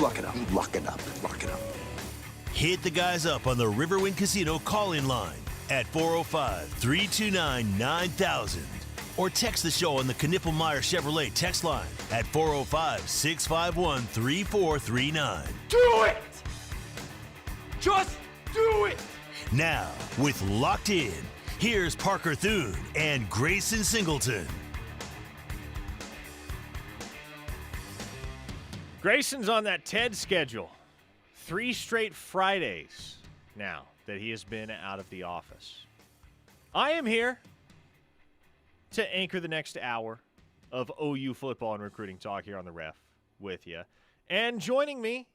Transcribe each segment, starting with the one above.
Lock it up. Lock it up. Lock it up. Hit the guys up on the Riverwind Casino call-in line at 405-329-9000 or text the show on the Knippelmeyer Chevrolet text line at 405-651-3439. Do it! Just do it! Now, with Locked In, here's Parker Thune and Grayson Singleton. Grayson's on that TED schedule. 3 straight Fridays now that he has been out of the office. I am here to anchor the next hour of OU football and recruiting talk here on the Ref with you. And joining me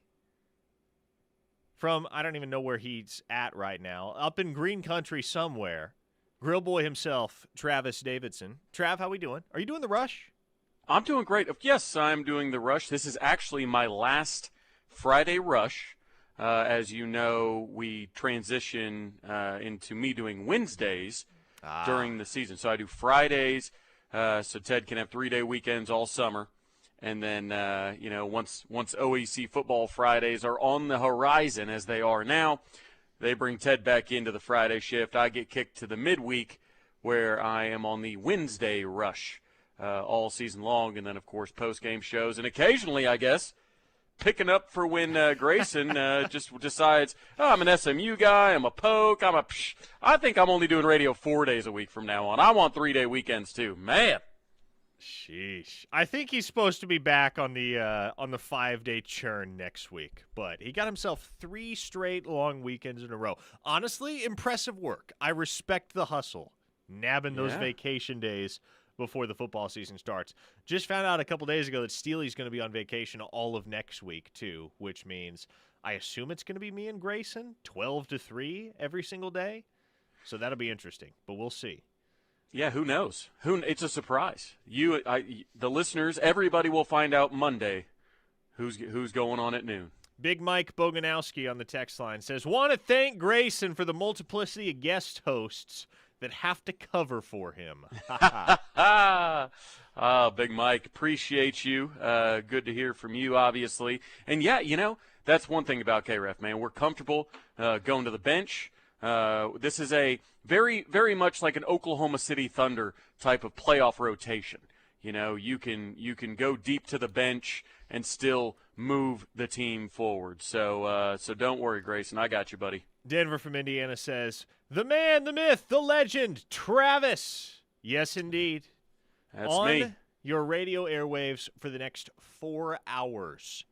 from, I don't even know where he's at right now, up in green country somewhere, grill boy himself, Travis Davidson. Trav, how we doing? Are you doing the rush? I'm doing great. Yes, I'm doing the rush. This is actually my last Friday rush. As you know, we transition into me doing Wednesdays during the season. So I do Fridays, so Ted can have 3-day weekends all summer. And then, once OEC football Fridays are on the horizon, as they are now, they bring Ted back into the Friday shift. I get kicked to the midweek where I am on the Wednesday rush all season long. And then, of course, post-game shows. And occasionally, I guess, picking up for when Grayson just decides, I'm an SMU guy, I'm a poke, I think I'm only doing radio 4 days a week from now on. I want 3-day weekends too. Man. Sheesh. I think he's supposed to be back on the 5-day churn next week, but he got himself 3 straight long weekends in a row. Honestly, impressive work. I respect the hustle, nabbing those vacation days before the football season starts. Just found out a couple days ago that Steely's going to be on vacation all of next week too, which means I assume it's going to be me and Grayson 12 to 3 every single day. So that'll be interesting, but we'll see. Yeah, who knows? It's a surprise. The listeners, everybody will find out Monday who's going on at noon. Big Mike Boganowski on the text line says, want to thank Grayson for the multiplicity of guest hosts that have to cover for him. Big Mike, appreciate you. Good to hear from you, obviously. And, yeah, that's one thing about KREF, man. We're comfortable going to the bench. This is a very, very much like an Oklahoma City Thunder type of playoff rotation. You can go deep to the bench and still move the team forward. So don't worry, Grayson. I got you, buddy. Denver from Indiana says, the man, the myth, the legend, Travis. Yes, indeed. That's on me. Your radio airwaves for the next 4 hours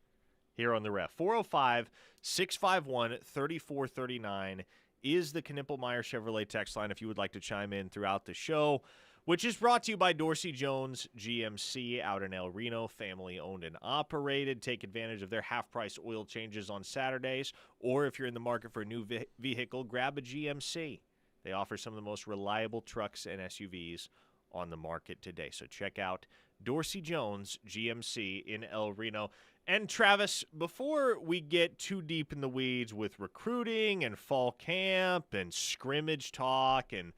here on the Ref. 405-651-3439 is the Knippelmeyer Chevrolet text line if you would like to chime in throughout the show, which is brought to you by Dorsey Jones GMC out in El Reno, family owned and operated. Take advantage of their half-price oil changes on Saturdays, or if you're in the market for a new vehicle, grab a GMC. They offer some of the most reliable trucks and SUVs on the market today. So check out Dorsey Jones GMC in El Reno. And Travis, before we get too deep in the weeds with recruiting and fall camp and scrimmage talk and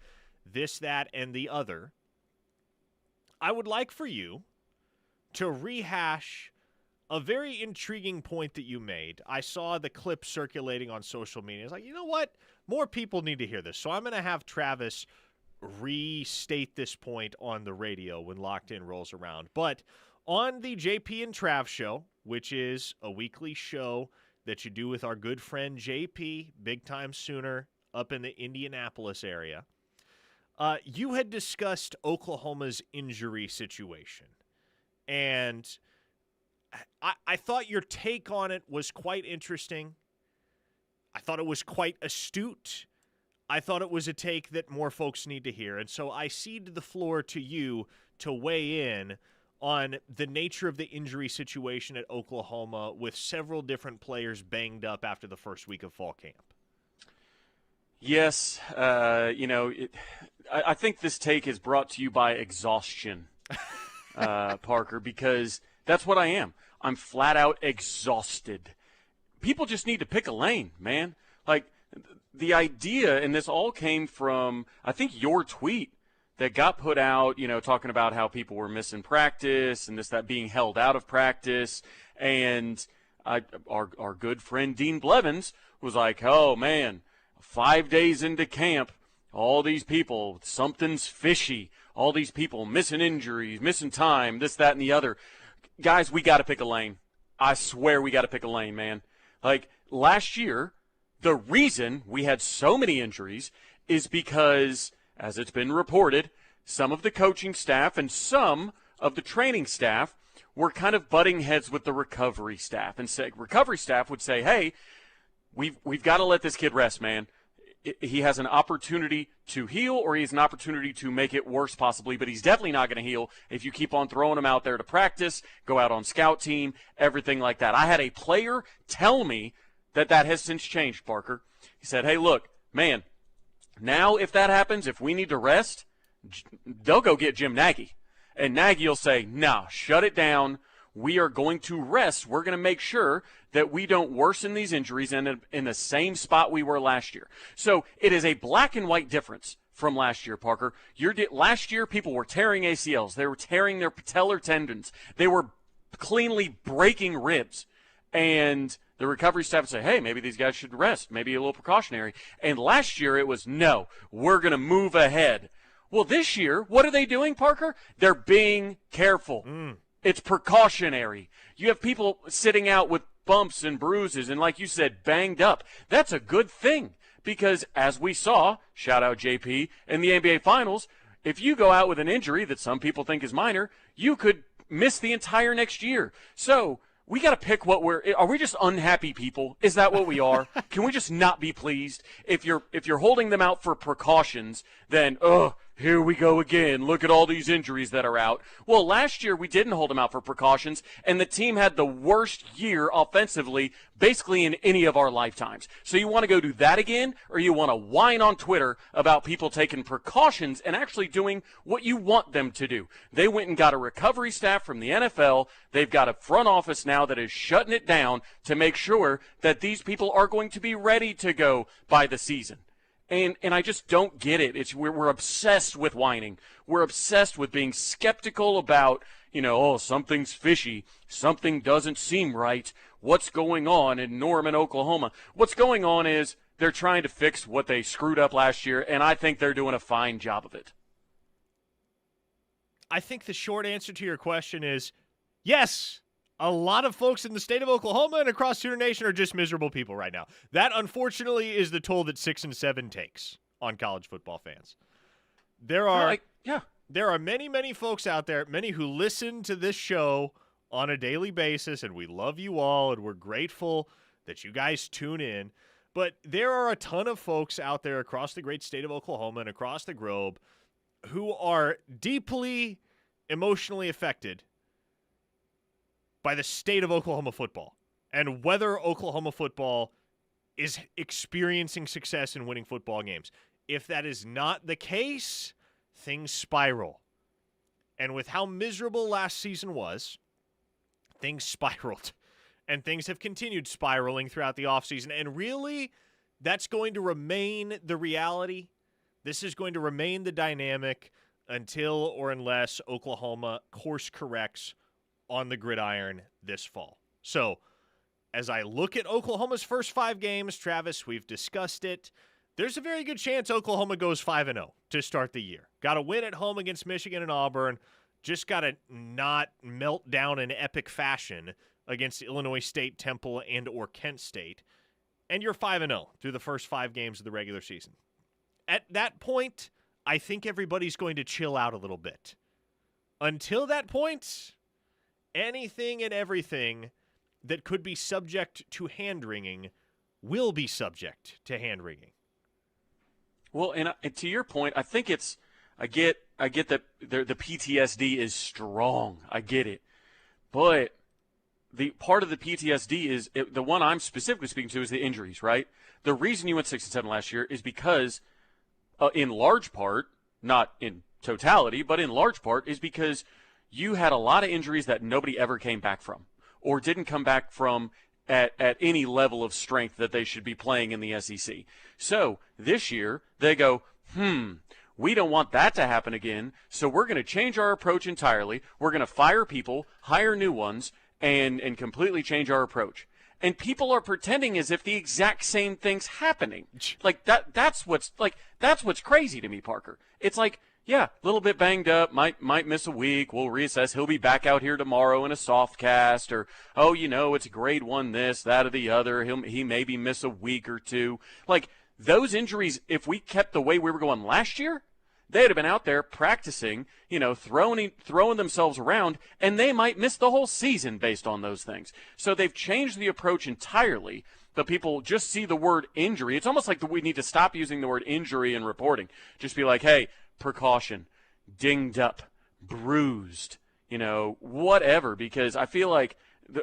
this, that, and the other, I would like for you to rehash a very intriguing point that you made. I saw the clip circulating on social media. It's like, you know what? More people need to hear this. So I'm going to have Travis restate this point on the radio when Locked In rolls around. But on the JP and Trav show, which is a weekly show that you do with our good friend JP, big-time Sooner, up in the Indianapolis area, you had discussed Oklahoma's injury situation. And I thought your take on it was quite interesting. I thought it was quite astute. I thought it was a take that more folks need to hear. And so I cede the floor to you to weigh in on the nature of the injury situation at Oklahoma with several different players banged up after the first week of fall camp. Yes, I think this take is brought to you by exhaustion, Parker, because that's what I am. I'm flat out exhausted. People just need to pick a lane, man. Like, the idea, and this all came from, I think, your tweet that got put out, talking about how people were missing practice and this, that, being held out of practice. And Our good friend Dean Blevins was like, oh, man, 5 days into camp, all these people, something's fishy. All these people missing injuries, missing time, this, that, and the other. Guys, we got to pick a lane. I swear we got to pick a lane, man. Like, last year, the reason we had so many injuries is because, as it's been reported, some of the coaching staff and some of the training staff were kind of butting heads with the recovery staff. And recovery staff would say, hey, we've got to let this kid rest, man. He has an opportunity to heal, or he has an opportunity to make it worse possibly, but he's definitely not going to heal if you keep on throwing him out there to practice, go out on scout team, everything like that. I had a player tell me that has since changed, Parker. He said, hey, look, man, now if that happens, if we need to rest, they'll go get Jim Nagy. And Nagy will say, no, shut it down. We are going to rest. We're going to make sure that we don't worsen these injuries and in the same spot we were last year. So it is a black and white difference from last year, Parker. Last year, people were tearing ACLs. They were tearing their patellar tendons. They were cleanly breaking ribs. And the recovery staff would say, hey, maybe these guys should rest, maybe a little precautionary. And last year it was, no, we're going to move ahead. Well, this year, what are they doing, Parker? They're being careful. It's precautionary. You have people sitting out with bumps and bruises and, like you said, banged up. That's a good thing because, as we saw, shout out JP, in the NBA Finals, if you go out with an injury that some people think is minor, you could miss the entire next year. So we got to pick are we just unhappy people? Is that what we are? Can we just not be pleased? If you're holding them out for precautions, then, here we go again. Look at all these injuries that are out. Well, last year we didn't hold them out for precautions, and the team had the worst year offensively basically in any of our lifetimes. So you want to go do that again, or you want to whine on Twitter about people taking precautions and actually doing what you want them to do? They went and got a recovery staff from the NFL. They've got a front office now that is shutting it down to make sure that these people are going to be ready to go by the season. And I just don't get it. We're obsessed with whining. We're obsessed with being skeptical about, something's fishy. Something doesn't seem right. What's going on in Norman, Oklahoma? What's going on is they're trying to fix what they screwed up last year, and I think they're doing a fine job of it. I think the short answer to your question is yes. A lot of folks in the state of Oklahoma and across Thune Nation are just miserable people right now. That, unfortunately, is the toll that 6 and 7 takes on college football fans. There are many, many folks out there, many who listen to this show on a daily basis, and we love you all, and we're grateful that you guys tune in. But there are a ton of folks out there across the great state of Oklahoma and across the globe who are deeply emotionally affected by the state of Oklahoma football and whether Oklahoma football is experiencing success in winning football games. If that is not the case, things spiral. And with how miserable last season was, things spiraled. And things have continued spiraling throughout the offseason. And really, that's going to remain the reality. This is going to remain the dynamic until or unless Oklahoma course corrects on the gridiron this fall. So, as I look at Oklahoma's first 5 games, Travis, we've discussed it. There's a very good chance Oklahoma goes 5-0 to start the year. Got to win at home against Michigan and Auburn. Just got to not melt down in epic fashion against Illinois State, Temple, and or Kent State. And you're 5-0 through the first 5 games of the regular season. At that point, I think everybody's going to chill out a little bit. Until that point, anything and everything that could be subject to hand-wringing will be subject to hand-wringing. Well, and to your point, I think I get that the PTSD is strong. I get it. But the part of the PTSD is, the one I'm specifically speaking to is the injuries, right? The reason you went 6 and 7 last year is because, in large part, not in totality, but in large part, is because you had a lot of injuries that nobody ever came back from or didn't come back from at any level of strength that they should be playing in the SEC. So this year they go, we don't want that to happen again, so we're going to change our approach entirely. We're going to fire people, hire new ones, and completely change our approach. and people are pretending as if the exact same thing's happening. Like that's what's crazy to me, Parker. It's like, yeah, a little bit banged up, might miss a week. We'll reassess. He'll be back out here tomorrow in a soft cast, or it's a grade 1 this, that, or the other. He maybe miss a week or two. Like those injuries, if we kept the way we were going last year, they'd have been out there practicing, throwing themselves around, and they might miss the whole season based on those things. So they've changed the approach entirely. But people just see the word injury. It's almost like we need to stop using the word injury in reporting. Just be like, hey, precaution, dinged up, bruised, whatever. Because I feel like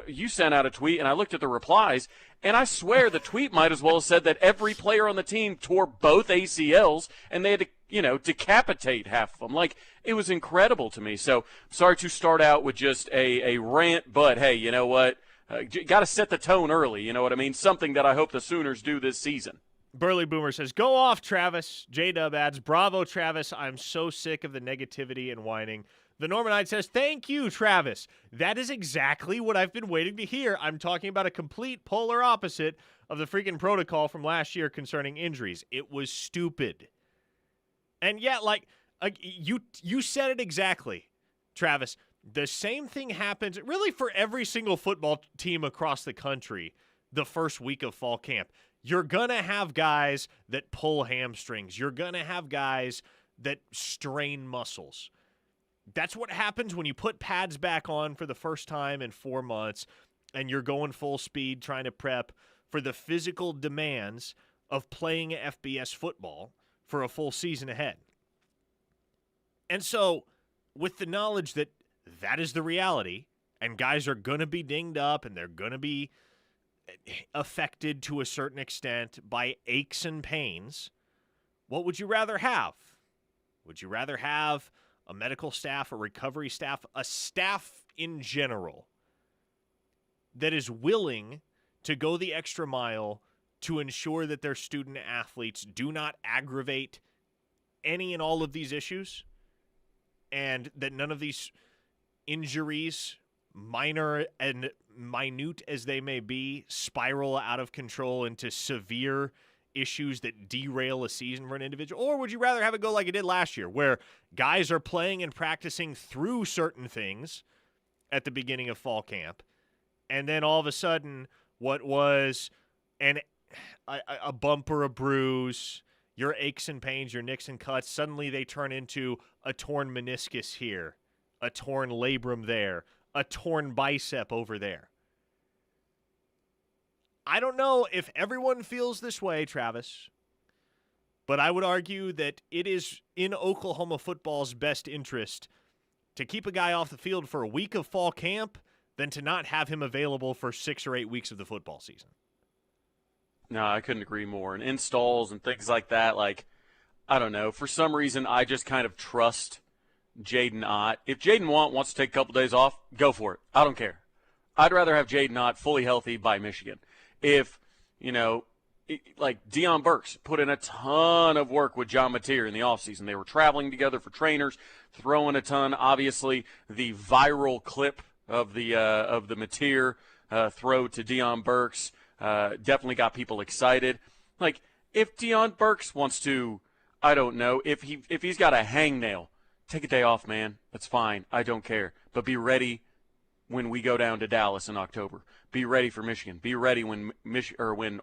you sent out a tweet, and I looked at the replies, and I swear the tweet might as well have said that every player on the team tore both ACLs, and they had to, decapitate half of them. Like, it was incredible to me. So, sorry to start out with just a rant, but hey, you know what? Got to set the tone early, you know what I mean? Something that I hope the Sooners do this season. Burley Boomer says, go off, Travis. J-Dub adds, bravo, Travis. I'm so sick of the negativity and whining. The Normanite says, thank you, Travis. That is exactly what I've been waiting to hear. I'm talking about a complete polar opposite of the freaking protocol from last year concerning injuries. It was stupid. And yet, you said it exactly, Travis. The same thing happens really for every single football team across the country the first week of fall camp. You're going to have guys that pull hamstrings. You're going to have guys that strain muscles. That's what happens when you put pads back on for the first time in 4 months and you're going full speed trying to prep for the physical demands of playing FBS football for a full season ahead. And so, with the knowledge that is the reality, and guys are going to be dinged up and they're going to be affected to a certain extent by aches and pains, what would you rather have? Would you rather have a medical staff, a recovery staff, a staff in general that is willing to go the extra mile to ensure that their student athletes do not aggravate any and all of these issues, and that none of these injuries, minor and minute as they may be, spiral out of control into severe issues that derail a season for an individual? Or would you rather have it go like it did last year, where guys are playing and practicing through certain things at the beginning of fall camp, and then all of a sudden what was a bump or a bruise, your aches and pains, your nicks and cuts, suddenly they turn into a torn meniscus here, a torn labrum there, a torn bicep over there. I don't know if everyone feels this way, Travis, but I would argue that it is in Oklahoma football's best interest to keep a guy off the field for a week of fall camp than to not have him available for 6 or 8 weeks of the football season. No, I couldn't agree more. And installs and things like that, I don't know. For some reason, I just kind of trust Jaden Ott. If Jaden wants to take a couple days off, go for it. I don't care. I'd rather have Jaden Ott fully healthy by Michigan. If, Deion Burks put in a ton of work with John Mateer in the offseason. They were traveling together for trainers, throwing a ton. Obviously, the viral clip of the Mateer throw to Deion Burks definitely got people excited. If Deion Burks wants to, I don't know, if he's got a hangnail, take a day off, man. That's fine. I don't care. But be ready when we go down to Dallas in October. Be ready for Michigan. Be ready when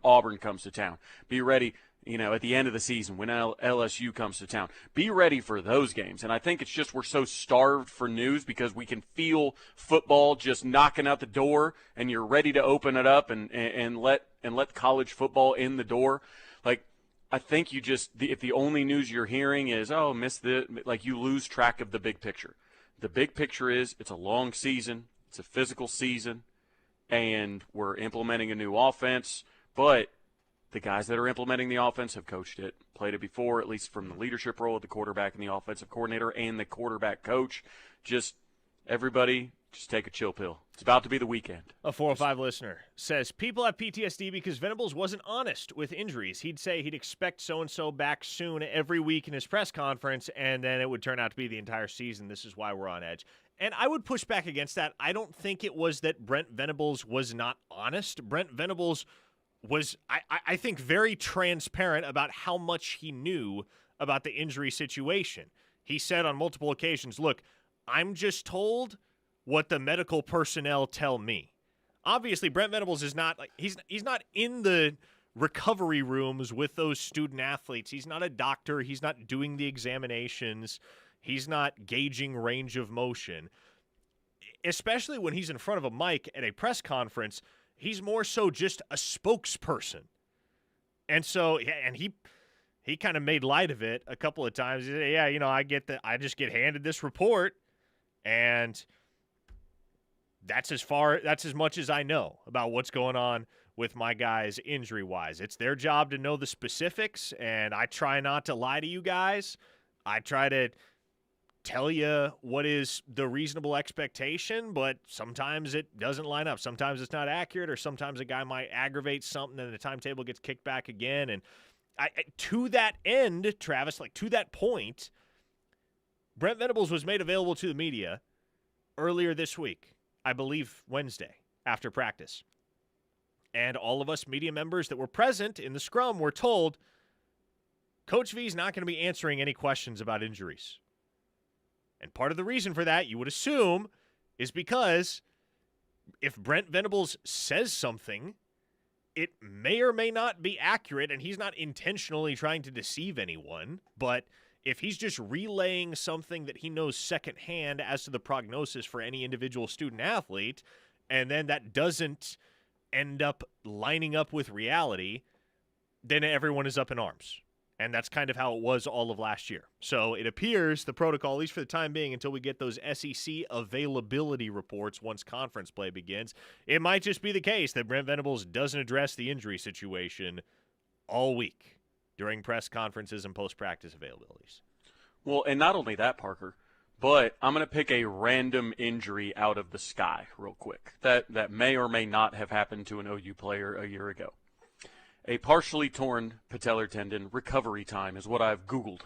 Auburn comes to town. Be ready, at the end of the season when LSU comes to town. Be ready for those games. And I think it's just we're so starved for news because we can feel football just knocking out the door, and you're ready to open it up and let college football in the door. I think if the only news you're hearing is, you lose track of the big picture. The big picture is it's a long season. It's a physical season, and we're implementing a new offense. But the guys that are implementing the offense have coached it, played it before, at least from the leadership role of the quarterback and the offensive coordinator and the quarterback coach. Everybody, just take a chill pill. It's about to be the weekend. A 405 listener says, people have PTSD because Venables wasn't honest with injuries. He'd say he'd expect so-and-so back soon every week in his press conference, and then it would turn out to be the entire season. This is why we're on edge. And I would push back against that. I don't think it was that Brent Venables was not honest. Brent Venables was, I think, very transparent about how much he knew about the injury situation. He said on multiple occasions, look, I'm just told what the medical personnel tell me. Obviously, Brent Venables is not, like, he's not in the recovery rooms with those student athletes. He's not a doctor. He's not doing the examinations. He's not gauging range of motion. Especially when he's in front of a mic at a press conference, he's more so just a spokesperson. And so, and he kind of made light of it a couple of times. He said, yeah, I just get handed this report, and that's as much as I know about what's going on with my guys injury-wise. It's their job to know the specifics, and I try not to lie to you guys. I try to tell you what is the reasonable expectation, but sometimes it doesn't line up. Sometimes it's not accurate, or sometimes a guy might aggravate something and the timetable gets kicked back again. And to that end, Travis, to that point, Brent Venables was made available to the media earlier this week, I believe Wednesday, after practice. And all of us media members that were present in the scrum were told, Coach V is not going to be answering any questions about injuries. And part of the reason for that, you would assume, is because if Brent Venables says something, it may or may not be accurate, and he's not intentionally trying to deceive anyone, but if he's just relaying something that he knows secondhand as to the prognosis for any individual student-athlete, and then that doesn't end up lining up with reality, then everyone is up in arms. And that's kind of how it was all of last year. So it appears the protocol, at least for the time being, until we get those SEC availability reports once conference play begins, it might just be the case that Brent Venables doesn't address the injury situation all week during press conferences and post-practice availabilities. Well, and not only that, Parker, but I'm going to pick a random injury out of the sky real quick that may or may not have happened to an OU player a year ago. A partially torn patellar tendon recovery time is what I've Googled.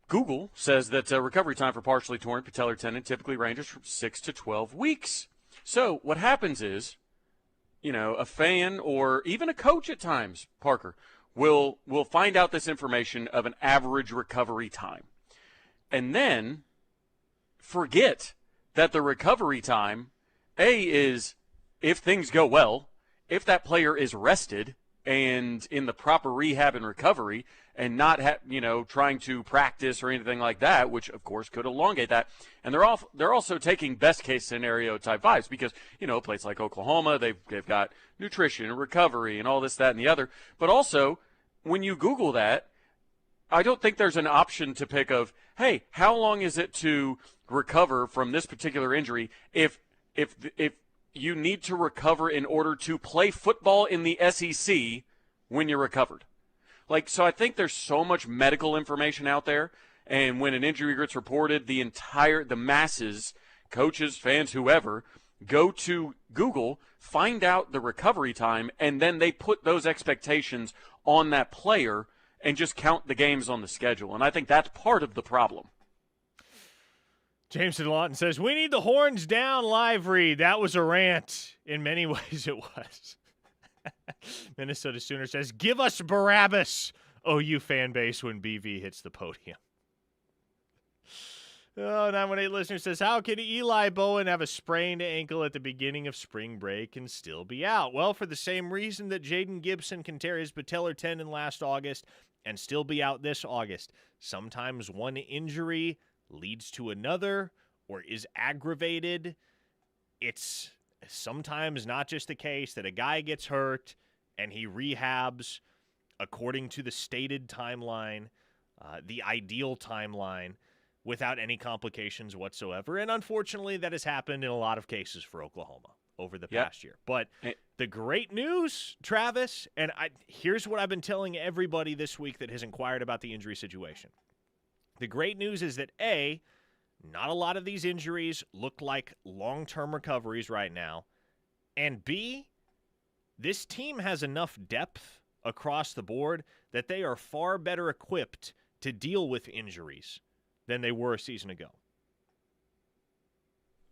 Google says that recovery time for partially torn patellar tendon typically ranges from 6 to 12 weeks. So what happens is, a fan or even a coach at times, Parker, will find out this information of an average recovery time. And then forget that the recovery time, is if things go well, if that player is rested and in the proper rehab and recovery and not trying to practice or anything like that, which of course could elongate that. And they're also taking best case scenario type vibes because, a place like Oklahoma, they've got nutrition and recovery and all this, that, and the other. But also, when you Google that, I don't think there's an option to pick of, hey, how long is it to recover from this particular injury if you need to recover in order to play football in the SEC when you're recovered. So I think there's so much medical information out there, and when an injury gets reported, the masses, coaches, fans, whoever, go to Google, find out the recovery time, and then they put those expectations on that player and just count the games on the schedule. And I think that's part of the problem. Jameson Lawton says, we need the horns down, live read. That was a rant. In many ways it was. Minnesota Sooner says, give us Barabbas, OU fan base, when BV hits the podium. 918 listener says, how can Eli Bowen have a sprained ankle at the beginning of spring break and still be out? Well, for the same reason that Jaden Gibson can tear his patellar tendon last August and still be out this August. Sometimes one injury leads to another or is aggravated. It's sometimes not just the case that a guy gets hurt and he rehabs according to the stated timeline, the ideal timeline, without any complications whatsoever. And unfortunately, that has happened in a lot of cases for Oklahoma over the past year. But the great news, Travis, and here's what I've been telling everybody this week that has inquired about the injury situation. The great news is that, A, not a lot of these injuries look like long-term recoveries right now, and B, this team has enough depth across the board that they are far better equipped to deal with injuries than they were a season ago.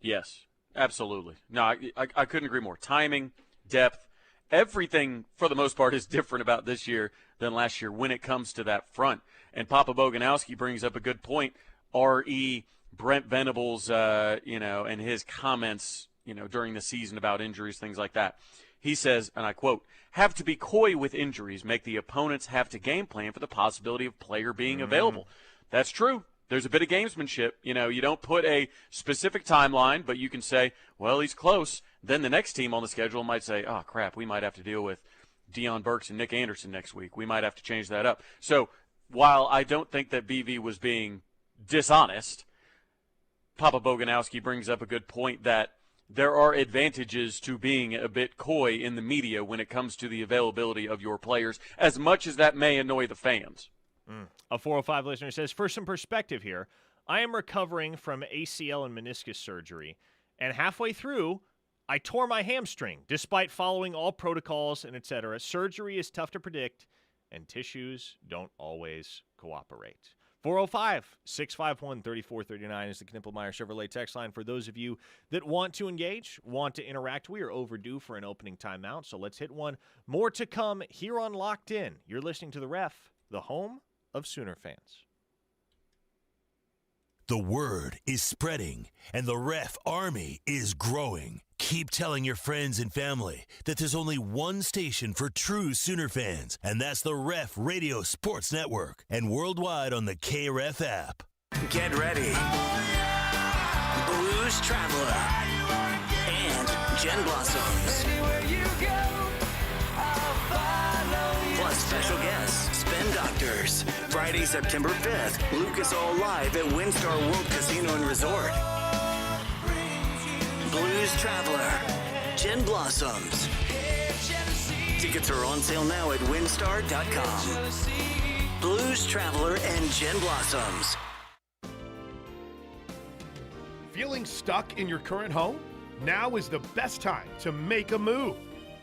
Yes, absolutely. No, I couldn't agree more. Timing, depth, everything for the most part is different about this year than last year when it comes to that front. And Papa Boganowski brings up a good point. R.E. Brent Venables, and his comments, during the season about injuries, things like that. He says, and I quote, "Have to be coy with injuries, make the opponents have to game plan for the possibility of player being available." That's true. There's a bit of gamesmanship. You don't put a specific timeline, but you can say, well, he's close. Then the next team on the schedule might say, oh, crap, we might have to deal with Deion Burks and Nick Anderson next week. We might have to change that up. So while I don't think that BV was being dishonest, Papa Boganowski brings up a good point that there are advantages to being a bit coy in the media when it comes to the availability of your players, as much as that may annoy the fans. A 405 listener says, for some perspective here, I am recovering from ACL and meniscus surgery, and halfway through, I tore my hamstring, despite following all protocols and etc. Surgery is tough to predict, and tissues don't always cooperate. 405-651-3439 is the Knippelmeyer Chevrolet text line for those of you that want to engage, want to interact. We are overdue for an opening timeout, so let's hit one. More to come here on Locked In. You're listening to The Ref, the home of Sooner fans. The word is spreading, and the Ref Army is growing. Keep telling your friends and family that there's only one station for true Sooner fans, and that's the Ref Radio Sports Network, and worldwide on the KREF app. Get ready. Blues Traveler and Jen Blossoms. Plus special guests, Spin Doctors. Friday, September 5th, Lucas Oil Live at WinStar World Casino and Resort. Blues Traveler, Jen Blossoms. Tickets are on sale now at winstar.com. Blues Traveler and Jen Blossoms. Feeling stuck in your current home? Now is the best time to make a move.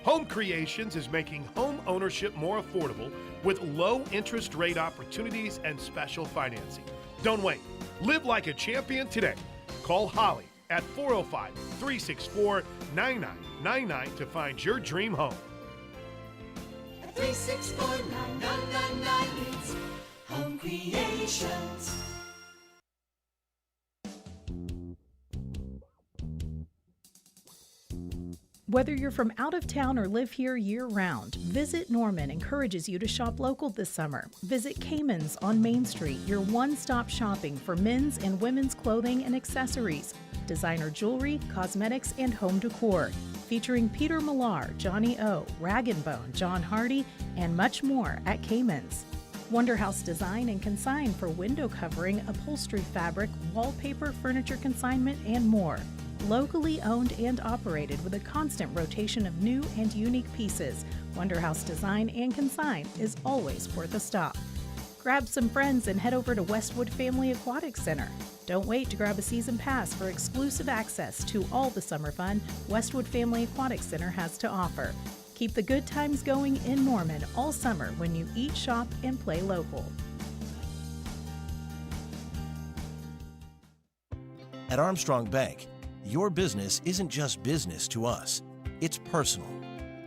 Home Creations is making home ownership more affordable with low interest rate opportunities and special financing. Don't wait. Live like a champion today. Call Holly at 405-364-9999 to find your dream home. 364-9999 is Home Creations. Whether you're from out of town or live here year-round, Visit Norman encourages you to shop local this summer. Visit Cayman's on Main Street, your one-stop shopping for men's and women's clothing and accessories, designer jewelry, cosmetics, and home decor. Featuring Peter Millar, Johnny O, Rag & Bone, John Hardy, and much more at Cayman's. Wonderhouse Design and Consign for window covering, upholstery fabric, wallpaper, furniture consignment, and more. Locally owned and operated with a constant rotation of new and unique pieces, Wonderhouse Design and Consign is always worth a stop. Grab some friends and head over to Westwood Family Aquatic Center. Don't wait to grab a season pass for exclusive access to all the summer fun Westwood Family Aquatic Center has to offer. Keep the good times going in Norman all summer when you eat, shop, and play local. At Armstrong Bank, your business isn't just business to us, it's personal.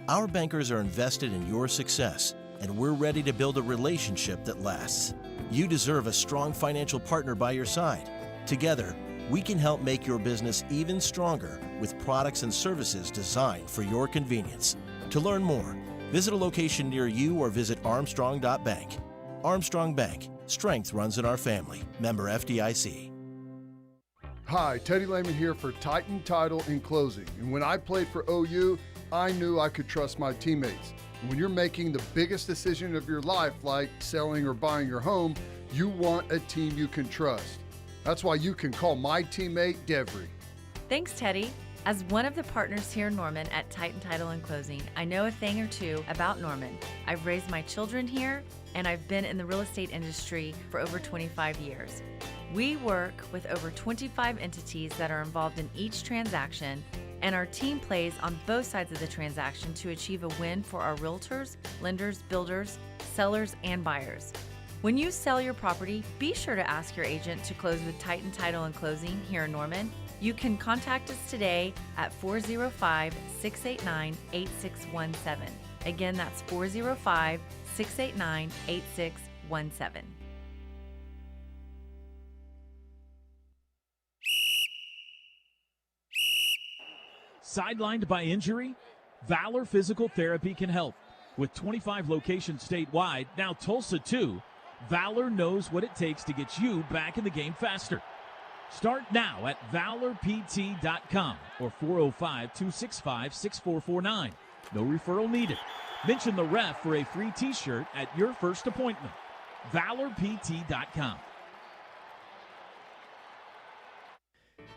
Our bankers are invested in your success, and we're ready to build a relationship that lasts. You deserve a strong financial partner by your side. Together, we can help make your business even stronger with products and services designed for your convenience. To learn more, visit a location near you or visit armstrong.bank. Armstrong Bank, strength runs in our family. Member FDIC. Hi, Teddy Lehman here for Titan Title and Closing. And when I played for OU, I knew I could trust my teammates. And when you're making the biggest decision of your life, like selling or buying your home, you want a team you can trust. That's why you can call my teammate, Devry. Thanks, Teddy. As one of the partners here in Norman at Titan Title and Closing, I know a thing or two about Norman. I've raised my children here, and I've been in the real estate industry for over 25 years. We work with over 25 entities that are involved in each transaction, and our team plays on both sides of the transaction to achieve a win for our realtors, lenders, builders, sellers, and buyers. When you sell your property, be sure to ask your agent to close with Titan Title and Closing here in Norman. You can contact us today at 405-689-8617. Again, that's 405-689-8617. Sidelined by injury? Valor Physical Therapy can help. With 25 locations statewide, now Tulsa too, Valor knows what it takes to get you back in the game faster. Start now at valorpt.com or 405-265-6449. No referral needed. Mention the ref for a free t-shirt at your first appointment. valorpt.com.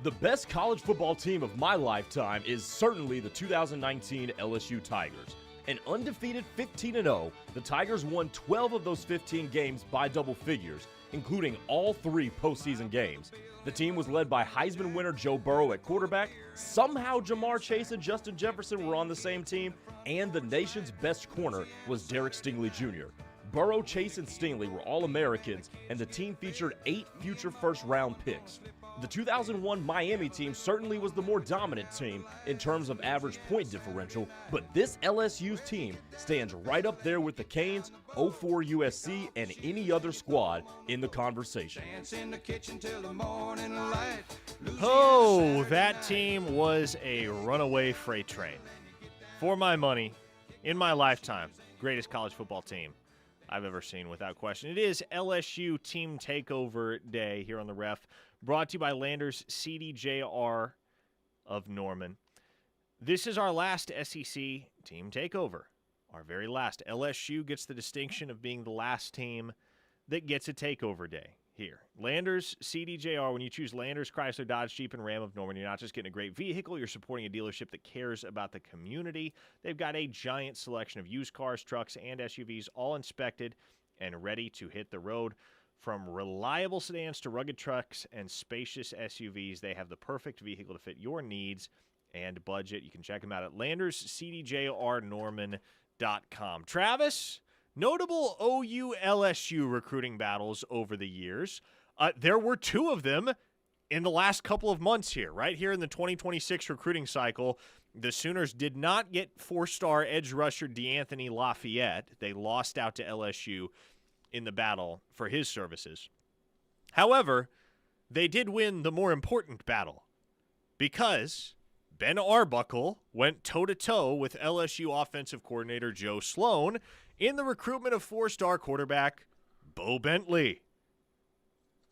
The best college football team of my lifetime is certainly the 2019 LSU Tigers. An undefeated 15-0, the Tigers won 12 of those 15 games by double figures, including all 3 postseason games. The team was led by Heisman winner Joe Burrow at quarterback. Somehow Jamar Chase and Justin Jefferson were on the same team, and the nation's best corner was Derek Stingley Jr. Burrow, Chase, and Stingley were All-Americans, and the team featured 8 future first-round picks. The 2001 Miami team certainly was the more dominant team in terms of average point differential, but this LSU's team stands right up there with the Canes, 04 USC, and any other squad in the conversation. Oh, that team was a runaway freight train. For my money, in my lifetime, greatest college football team I've ever seen, without question. It is LSU Team Takeover Day here on the Ref, brought to you by Landers CDJR of Norman. This is our last SEC Team Takeover, our very last. LSU gets the distinction of being the last team that gets a takeover day here. Landers CDJR, when you choose Landers, Chrysler, Dodge, Jeep, and Ram of Norman, you're not just getting a great vehicle, you're supporting a dealership that cares about the community. They've got a giant selection of used cars, trucks, and SUVs, all inspected and ready to hit the road. From reliable sedans to rugged trucks and spacious SUVs, they have the perfect vehicle to fit your needs and budget. You can check them out at LandersCDJRNorman.com. Travis, notable OU-LSU recruiting battles over the years. There were 2 of them in the last couple of months here, right here in the 2026 recruiting cycle. The Sooners did not get 4-star edge rusher DeAnthony Lafayette. They lost out to LSU in the battle for his services. However, they did win the more important battle because Ben Arbuckle went toe-to-toe with LSU offensive coordinator Joe Sloan in the recruitment of 4-star quarterback Bo Bentley.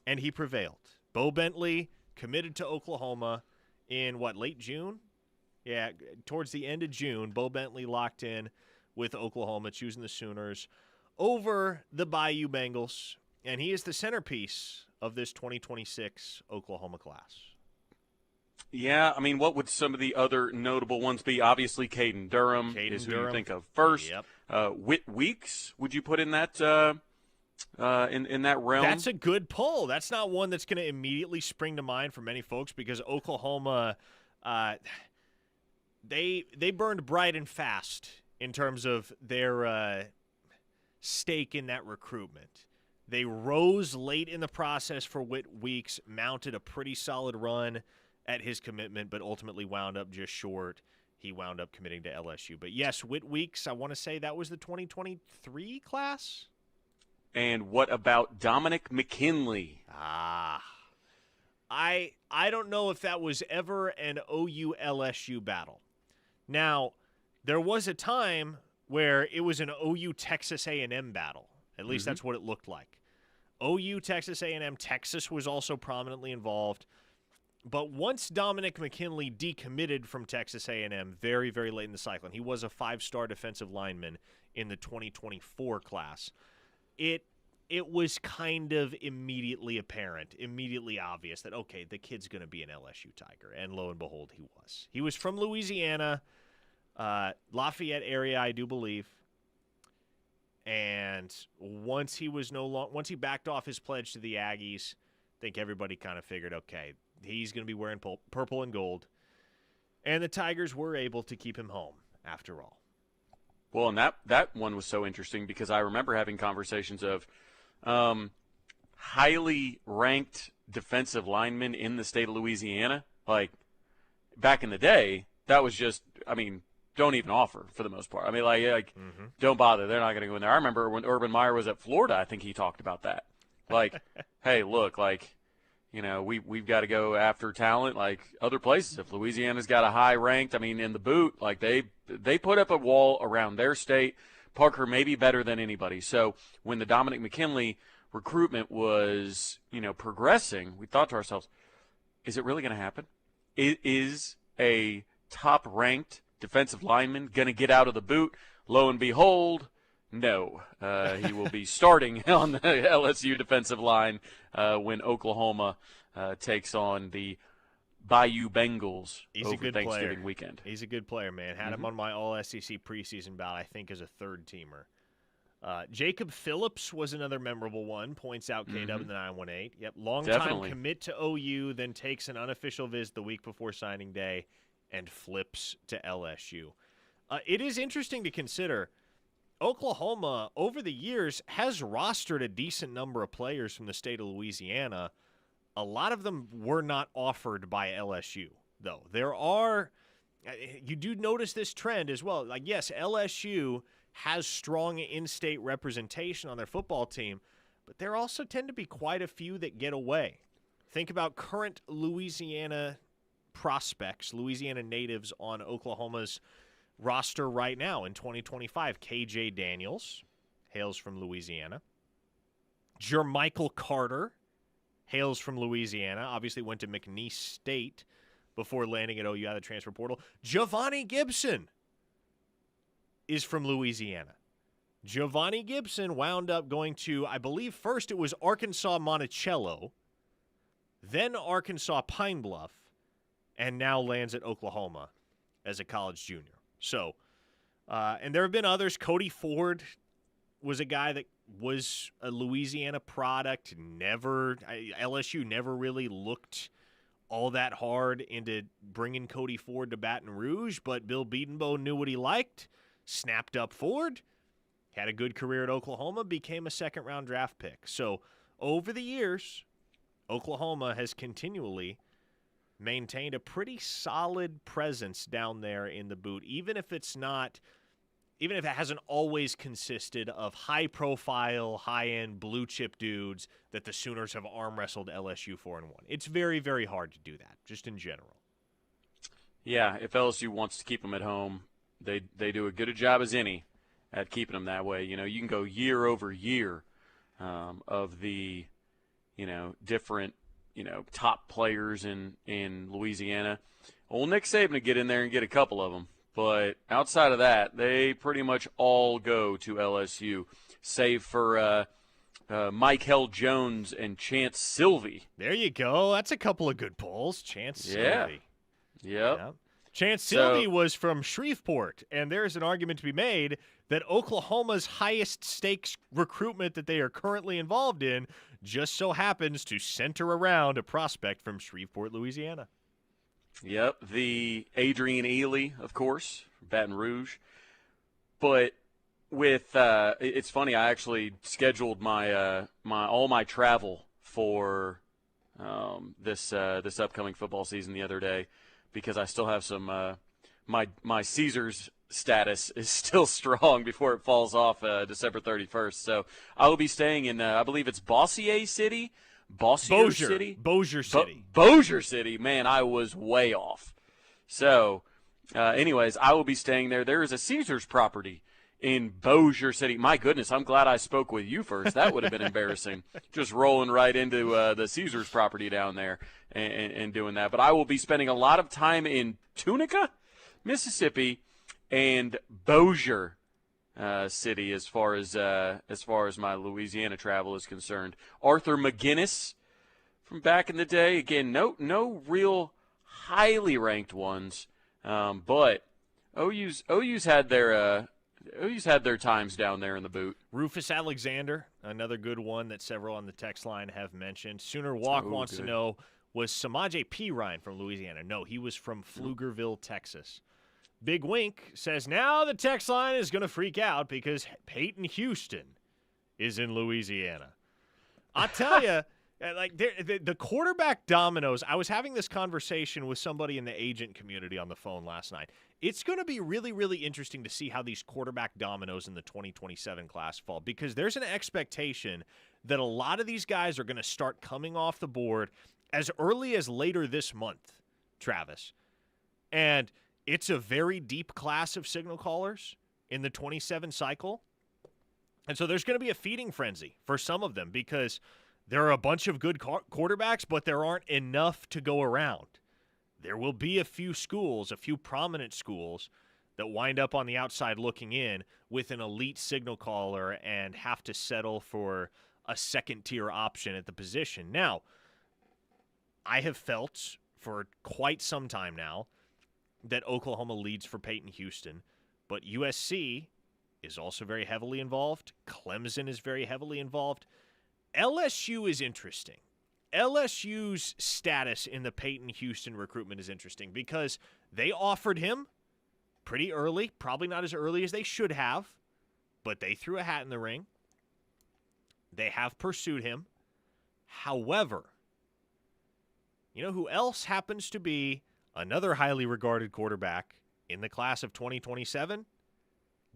And he prevailed. Bo Bentley committed to Oklahoma in, late June? Yeah, towards the end of June, Bo Bentley locked in with Oklahoma, choosing the Sooners over the Bayou Bengals, and he is the centerpiece of this 2026 Oklahoma class. Yeah, I mean, what would some of the other notable ones be? Obviously, Caden Durham is who you think of first. Yep. Whit Weeks, would you put in that in that realm? That's a good pull. That's not one that's going to immediately spring to mind for many folks because Oklahoma, they burned bright and fast in terms of their stake in that recruitment. They rose late in the process for Whit Weeks, mounted a pretty solid run at his commitment, but ultimately wound up just short. He wound up committing to LSU. But yes, Whit Weeks, I want to say that was the 2023 class. And what about Dominic McKinley? I don't know if that was ever an OU-LSU battle. Now, there was a time where it was an OU-Texas A&M battle. At least that's what it looked like. OU, Texas A&M, Texas was also prominently involved. But once Dominic McKinley decommitted from Texas A&M very, very late in the cycle, and he was a 5-star defensive lineman in the 2024 class, it was kind of immediately apparent, immediately obvious that, okay, the kid's going to be an LSU Tiger. And lo and behold, he was. He was from Louisiana, Lafayette area, I do believe. And once he backed off his pledge to the Aggies, I think everybody kind of figured, okay, he's going to be wearing purple and gold. And the Tigers were able to keep him home, after all. Well, and that one was so interesting because I remember having conversations of highly ranked defensive linemen in the state of Louisiana Like, back in the day, that was just, I mean, don't even offer for the most part. I mean, like don't bother. They're not going to go in there. I remember when Urban Meyer was at Florida, I think he talked about that. Like, hey, look, like, you know, we've got to go after talent like other places. If Louisiana's got a high ranked, I mean, in the boot, like they put up a wall around their state. Parker may be better than anybody. So when the Dominic McKinley recruitment was, you know, progressing, we thought to ourselves, is it really going to happen? Is a top-ranked defensive lineman going to get out of the boot? Lo and behold, no. He will be starting on the LSU defensive line when Oklahoma takes on the Bayou Bengals over Thanksgiving weekend. He's a good player, man. Had him on my All-SEC preseason ballot, I think, as a third-teamer. Jacob Phillips was another memorable one, points out KW in the 918. Yep, long-time commit to OU, then takes an unofficial visit the week before signing day and flips to LSU. It is interesting to consider Oklahoma, over the years, has rostered a decent number of players from the state of Louisiana. A lot of them were not offered by LSU, though. You do notice this trend as well. Like, yes, LSU has strong in-state representation on their football team, but there also tend to be quite a few that get away. Think about current Louisiana prospects, Louisiana natives on Oklahoma's roster right now in 2025. KJ Daniels hails from Louisiana. Jermichael Carter hails from Louisiana. Obviously went to McNeese State before landing at OU out of the transfer portal. Giovanni Gibson is from Louisiana. Giovanni Gibson wound up going to, I believe first it was Arkansas Monticello, then Arkansas Pine Bluff, and now lands at Oklahoma as a college junior. So, and there have been others. Cody Ford was a guy that was a Louisiana product. LSU never really looked all that hard into bringing Cody Ford to Baton Rouge, but Bill Bedenbaugh knew what he liked, snapped up Ford, had a good career at Oklahoma, became a second-round draft pick. So over the years, Oklahoma has continually maintained a pretty solid presence down there in the boot, even if it hasn't always consisted of high-profile, high-end, blue-chip dudes that the Sooners have arm-wrestled LSU 4-1. It's very, very hard to do that, just in general. Yeah, if LSU wants to keep them at home, they do as good a job as any at keeping them that way. You know, you can go year over year of the, you know, different, you know, top players in Louisiana. Old Nick Saban to get in there and get a couple of them. But outside of that, they pretty much all go to LSU, save for Mike Hell Jones and Chance Sylvie. There you go. That's a couple of good polls. Chance Sylvie. Yep. Yeah. Chance Sylvie was from Shreveport, and there's an argument to be made that Oklahoma's highest stakes recruitment that they are currently involved in just so happens to center around a prospect from Shreveport, Louisiana. Yep, the Adrian Ely, of course, from Baton Rouge. But with it's funny, I actually scheduled my all my travel for this upcoming football season the other day because I still have some my Caesars status is still strong before it falls off December 31st. So I will be staying in I believe it's Bossier City. Bossier City? Bossier City. Bossier City. Man, I was way off. So, anyways, I will be staying there. There is a Caesars property in Bossier City. My goodness, I'm glad I spoke with you first. That would have been embarrassing. Just rolling right into the Caesars property down there and doing that. But I will be spending a lot of time in Tunica, Mississippi, and Bossier City as far as my Louisiana travel is concerned. Arthur McGinnis from back in the day. Again, no real highly ranked ones, but OU's had their times down there in the boot. Rufus Alexander, another good one that several on the text line have mentioned. Sooner Walk wants to know, was Samaje Perine from Louisiana? No, he was from Pflugerville, Texas. Big Wink says, now the text line is going to freak out because Peyton Houston is in Louisiana. I tell you, Like the quarterback dominoes, I was having this conversation with somebody in the agent community on the phone last night. It's going to be really, really interesting to see how these quarterback dominoes in the 2027 class fall, because there's an expectation that a lot of these guys are going to start coming off the board as early as later this month, Travis. And it's a very deep class of signal callers in the 27 cycle. And so there's going to be a feeding frenzy for some of them, because there are a bunch of good quarterbacks, but there aren't enough to go around. There will be a few schools, a few prominent schools, that wind up on the outside looking in with an elite signal caller and have to settle for a second-tier option at the position. Now, I have felt for quite some time now that Oklahoma leads for Peyton Houston, but USC is also very heavily involved. Clemson is very heavily involved. LSU is interesting. LSU's status in the Peyton Houston recruitment is interesting because they offered him pretty early, probably not as early as they should have, but they threw a hat in the ring. They have pursued him. However, you know who else happens to be another highly regarded quarterback in the class of 2027?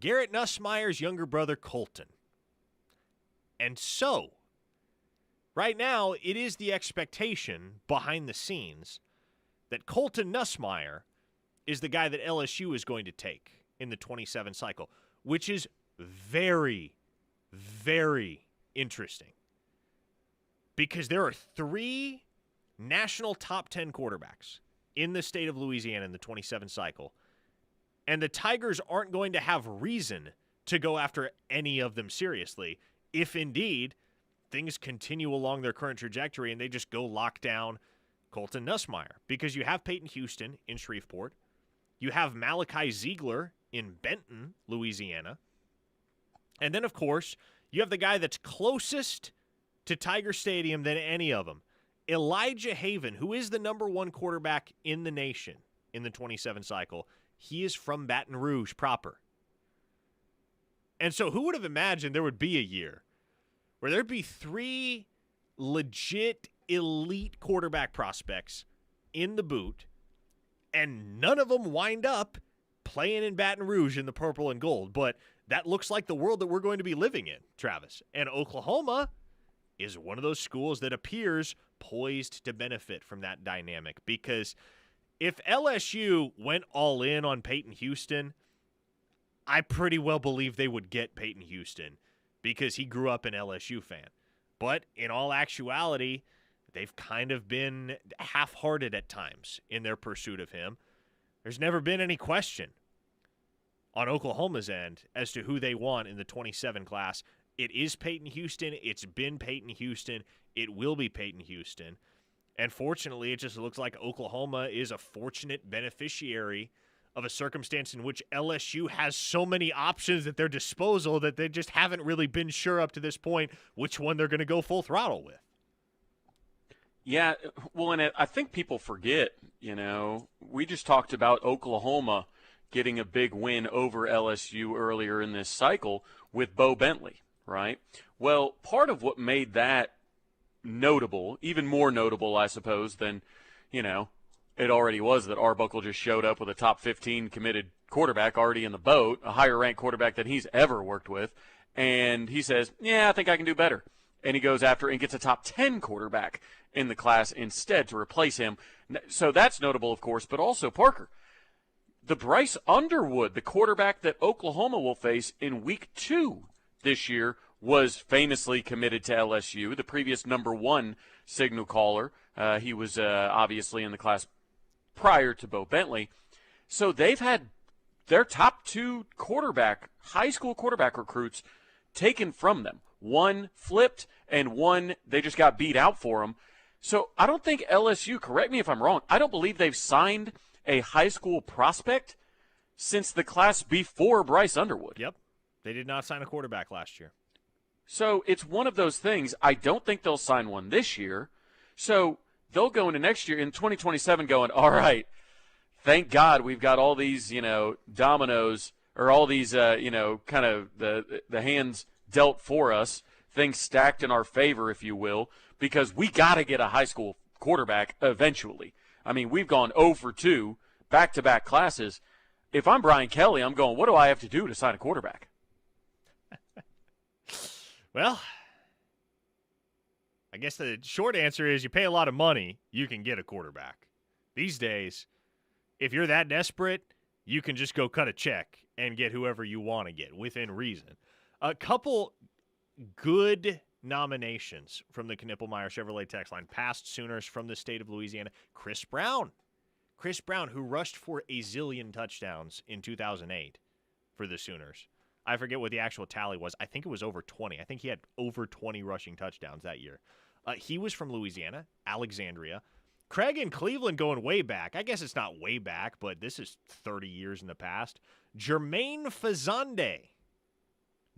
Garrett Nussmeier's younger brother, Colton. And so, right now, it is the expectation behind the scenes that Colton Nussmeier is the guy that LSU is going to take in the 27 cycle, which is very, very interesting. Because there are 3 national top 10 quarterbacks in the state of Louisiana in the 27 cycle, and the Tigers aren't going to have reason to go after any of them seriously if indeed things continue along their current trajectory and they just go lock down Colton Nussmeier. Because you have Peyton Houston in Shreveport. You have Malachi Ziegler in Benton, Louisiana. And then, of course, you have the guy that's closest to Tiger Stadium than any of them, Elijah Haven, who is the number 1 quarterback in the nation in the 27 cycle. He is from Baton Rouge proper. And so who would have imagined there would be a year where there'd be 3 legit elite quarterback prospects in the boot, and none of them wind up playing in Baton Rouge in the purple and gold. But that looks like the world that we're going to be living in, Travis. And Oklahoma is one of those schools that appears poised to benefit from that dynamic, because if LSU went all in on Peyton Houston, I pretty well believe they would get Peyton Houston because he grew up an LSU fan. But in all actuality, they've kind of been half-hearted at times in their pursuit of him. There's never been any question on Oklahoma's end as to who they want in the 27 class. It is Peyton Houston. It's been Peyton Houston. It will be Peyton Houston. And fortunately, it just looks like Oklahoma is a fortunate beneficiary of a circumstance in which LSU has so many options at their disposal that they just haven't really been sure up to this point which one they're going to go full throttle with. Yeah, well, and I think people forget, we just talked about Oklahoma getting a big win over LSU earlier in this cycle with Bo Bentley, right? Well, part of what made that notable, even more notable, I suppose, than, it already was, that Arbuckle just showed up with a top 15 committed quarterback already in the boat, a higher-ranked quarterback than he's ever worked with, and he says, yeah, I think I can do better. And he goes after and gets a top 10 quarterback in the class instead to replace him. So that's notable, of course, but also, Parker, the Bryce Underwood, the quarterback that Oklahoma will face in week 2 this year, was famously committed to LSU, the previous number 1 signal caller. He was obviously in the class prior to Bo Bentley. So they've had their top 2 high school quarterback recruits taken from them. One flipped, and one they just got beat out for him. So I don't think LSU, correct me if I'm wrong, I don't believe they've signed a high school prospect since the class before Bryce Underwood. Yep. They did not sign a quarterback last year. So it's one of those things. I don't think they'll sign one this year. So they'll go into next year in 2027 going, all right, thank God we've got all these, dominoes, or all these, kind of the hands dealt for us, things stacked in our favor, if you will, because we got to get a high school quarterback eventually. I mean, we've gone 0 for 2 back-to-back classes. If I'm Brian Kelly, I'm going, what do I have to do to sign a quarterback? Well, I guess the short answer is you pay a lot of money, you can get a quarterback. These days, if you're that desperate, you can just go cut a check and get whoever you want to get within reason. A couple good nominations from the Knippelmeyer Chevrolet text line. Past Sooners from the state of Louisiana. Chris Brown. Chris Brown, who rushed for a zillion touchdowns in 2008 for the Sooners. I forget what the actual tally was. I think it was over 20. I think he had over 20 rushing touchdowns that year. He was from Louisiana, Alexandria. Craig in Cleveland going way back. I guess it's not way back, but this is 30 years in the past. Jermaine Fazande.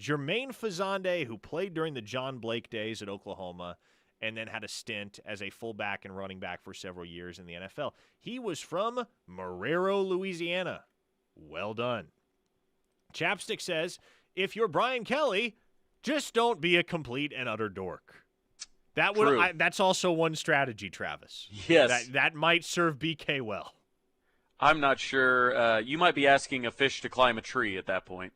Jermaine Fazande, who played during the John Blake days at Oklahoma and then had a stint as a fullback and running back for several years in the NFL. He was from Marrero, Louisiana. Well done. Chapstick says, if you're Brian Kelly, just don't be a complete and utter dork. That's also one strategy, Travis. Yes. That might serve BK well. I'm not sure. You might be asking a fish to climb a tree at that point.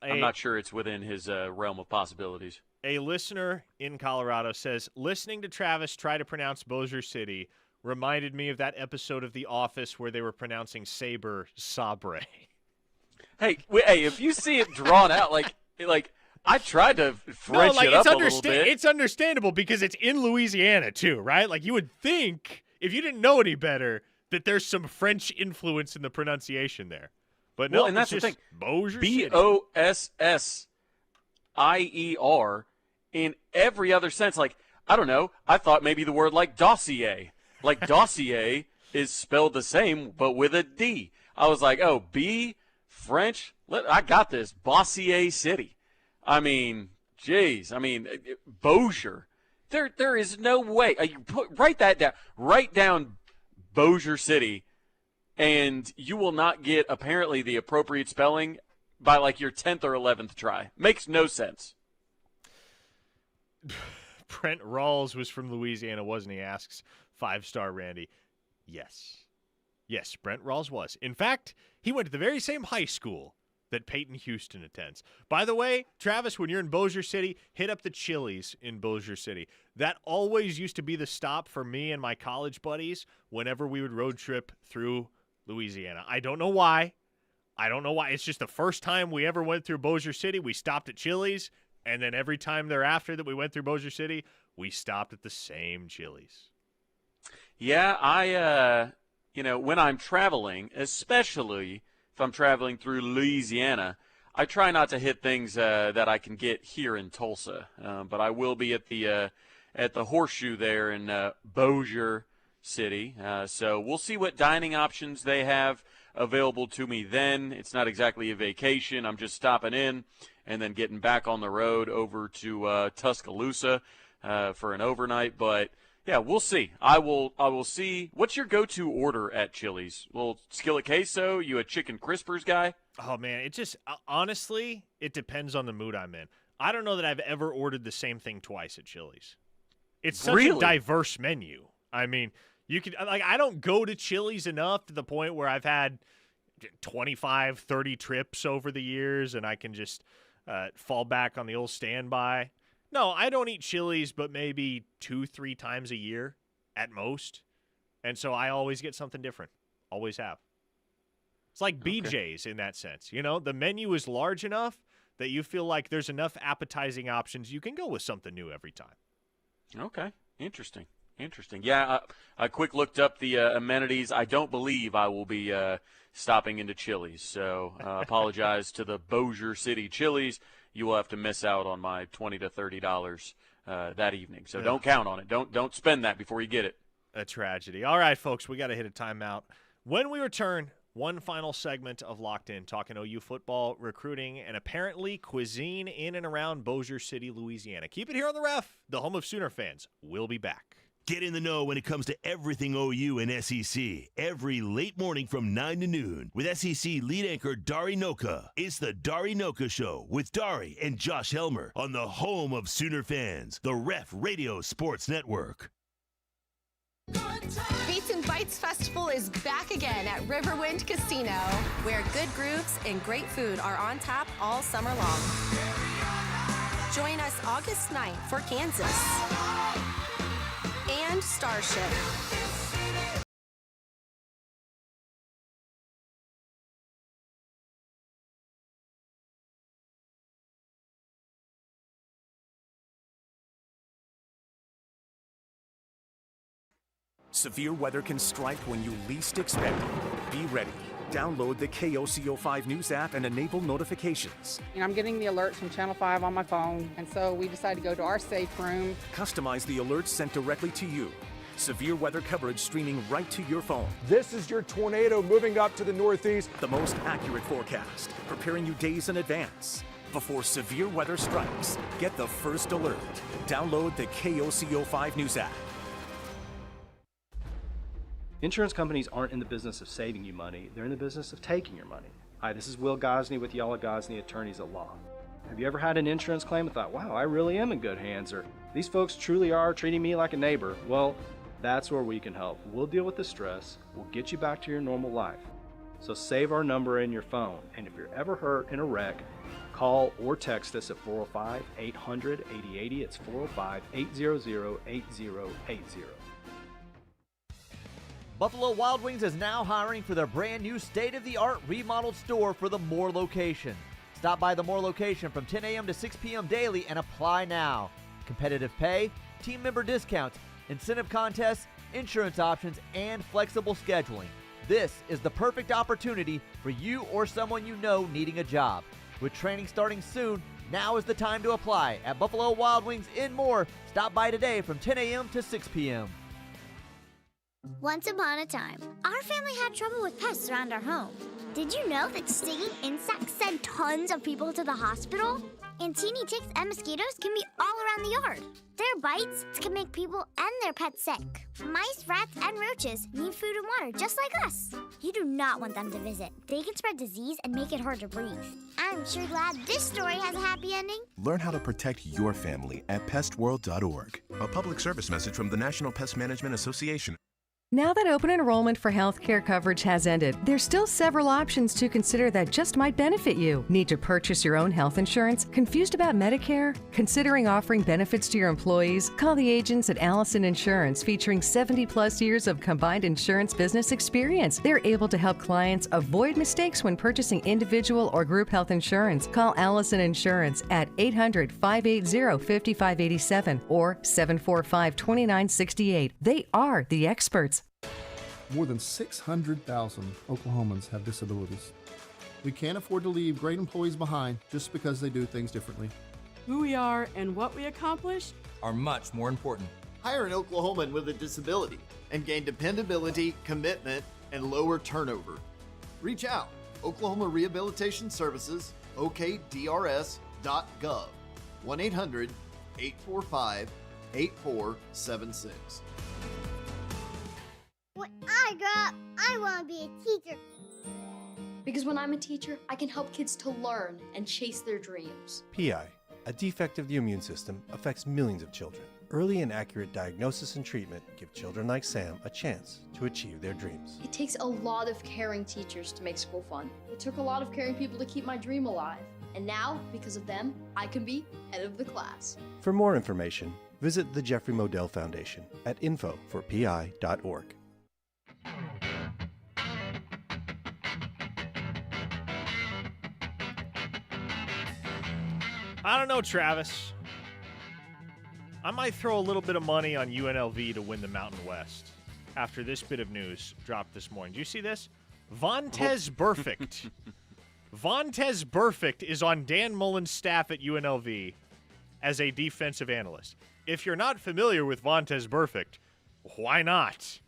I'm not sure it's within his realm of possibilities. A listener in Colorado says, listening to Travis try to pronounce Bossier City reminded me of that episode of The Office where they were pronouncing Sabre Sabre. Hey, if you see it drawn out, like I tried to French it up a little bit. It's understandable because it's in Louisiana too, right? Like you would think, if you didn't know any better, that there's some French influence in the pronunciation there. But no, and that's the thing. Bossier City. Bossier in every other sense. Like, I don't know. I thought maybe the word like dossier. Like dossier is spelled the same, but with a D. I was like, oh, B, French. I got this. Bossier City. I mean, geez. I mean, Bossier. There is no way. Write that down. Write down Bossier City, and you will not get apparently the appropriate spelling by like your 10th or 11th try. Makes no sense. Brent Rawls was from Louisiana, wasn't he? Asks 5-star Randy. Yes, Brent Rawls was. In fact, he went to the very same high school that Peyton Houston attends. By the way, Travis, when you're in Bossier City, hit up the Chili's in Bossier City. That always used to be the stop for me and my college buddies whenever we would road trip through Louisiana. I don't know why. It's just the first time we ever went through Bossier City, we stopped at Chili's, and then every time thereafter that we went through Bossier City, we stopped at the same Chili's. Yeah, I when I'm traveling, especially if I'm traveling through Louisiana, I try not to hit things that I can get here in Tulsa. But I will be at the Horseshoe there in Bossier City. So we'll see what dining options they have available to me then. It's not exactly a vacation. I'm just stopping in and then getting back on the road over to Tuscaloosa for an overnight. But yeah, we'll see. I will see. What's your go-to order at Chili's? Little skillet queso? You a chicken crispers guy? Oh man, it just honestly, it depends on the mood I'm in. I don't know that I've ever ordered the same thing twice at Chili's. It's such a diverse menu. I mean, you could I don't go to Chili's enough to the point where I've had 25, 30 trips over the years and I can just fall back on the old standby. No, I don't eat Chili's but maybe 2-3 times a year at most. And so I always get something different. Always have. It's like BJ's in that sense. You know, the menu is large enough that you feel like there's enough appetizing options. You can go with something new every time. Okay. Interesting. Yeah, I quick looked up the amenities. I don't believe I will be stopping into Chili's. So apologize to the Bossier City Chili's. You will have to miss out on my $20 to $30 that evening. So don't count on it. Don't spend that before you get it. A tragedy. All right, folks, we got to hit a timeout. When we return, one final segment of Locked In, talking OU football, recruiting, and apparently cuisine in and around Bossier City, Louisiana. Keep it here on the Ref, the home of Sooner fans. We'll be back. Get in the know when it comes to everything OU and SEC. Every late morning from 9 to noon with SEC lead anchor Dari Noka. It's the Dari Noka Show with Dari and Josh Helmer on the home of Sooner fans, the Ref Radio Sports Network. Beats and Bites Festival is back again at Riverwind Casino, where good grooves and great food are on tap all summer long. Join us August 9th for Kansas and Starship. Severe weather can strike when you least expect it. Be ready. Download the KOCO5 News app and enable notifications. I'm getting the alerts from Channel 5 on my phone, and so we decided to go to our safe room. Customize the alerts sent directly to you. Severe weather coverage streaming right to your phone. This is your tornado moving up to the northeast. The most accurate forecast, preparing you days in advance. Before severe weather strikes, get the first alert. Download the KOCO5 News app. Insurance companies aren't in the business of saving you money, they're in the business of taking your money. Hi, this is Will Gosney with Yala Gosney Attorneys at Law. Have you ever had an insurance claim and thought, wow, I really am in good hands, or these folks truly are treating me like a neighbor? Well, that's where we can help. We'll deal with the stress, we'll get you back to your normal life. So save our number in your phone, and if you're ever hurt in a wreck, call or text us at 405-800-8080. It's 405-800-8080. Buffalo Wild Wings is now hiring for their brand new state-of-the-art remodeled store for the Moore location. Stop by the Moore location from 10 a.m. to 6 p.m. daily and apply now. Competitive pay, team member discounts, incentive contests, insurance options, and flexible scheduling. This is the perfect opportunity for you or someone you know needing a job. With training starting soon, now is the time to apply at Buffalo Wild Wings in Moore. Stop by today from 10 a.m. to 6 p.m. Once upon a time, our family had trouble with pests around our home. Did you know that stinging insects send tons of people to the hospital? And teeny ticks and mosquitoes can be all around the yard. Their bites can make people and their pets sick. Mice, rats, and roaches need food and water just like us. You do not want them to visit. They can spread disease and make it hard to breathe. I'm sure glad this story has a happy ending. Learn how to protect your family at pestworld.org. A public service message from the National Pest Management Association. Now that open enrollment for healthcare coverage has ended, there's still several options to consider that just might benefit you. Need to purchase your own health insurance? Confused about Medicare? Considering offering benefits to your employees? Call the agents at Allison Insurance, featuring 70-plus years of combined insurance business experience. They're able to help clients avoid mistakes when purchasing individual or group health insurance. Call Allison Insurance at 800-580-5587 or 745-2968. They are the experts. More than 600,000 Oklahomans have disabilities. We can't afford to leave great employees behind just because they do things differently. Who we are and what we accomplish are much more important. Hire an Oklahoman with a disability and gain dependability, commitment, and lower turnover. Reach out. Oklahoma Rehabilitation Services, okdrs.gov. 1-800-845-8476. When I grow up, I want to be a teacher. Because when I'm a teacher, I can help kids to learn and chase their dreams. PI, a defect of the immune system, affects millions of children. Early and accurate diagnosis and treatment give children like Sam a chance to achieve their dreams. It takes a lot of caring teachers to make school fun. It took a lot of caring people to keep my dream alive. And now, because of them, I can be head of the class. For more information, visit the Jeffrey Modell Foundation at info4pi.org. I don't know, Travis. I might throw a little bit of money on UNLV to win the Mountain West after this bit of news dropped this morning. Do you see this? Vontez Burfict. Vontez Burfict is on Dan Mullen's staff at UNLV as a defensive analyst. If you're not familiar with Vontez Burfict, why not?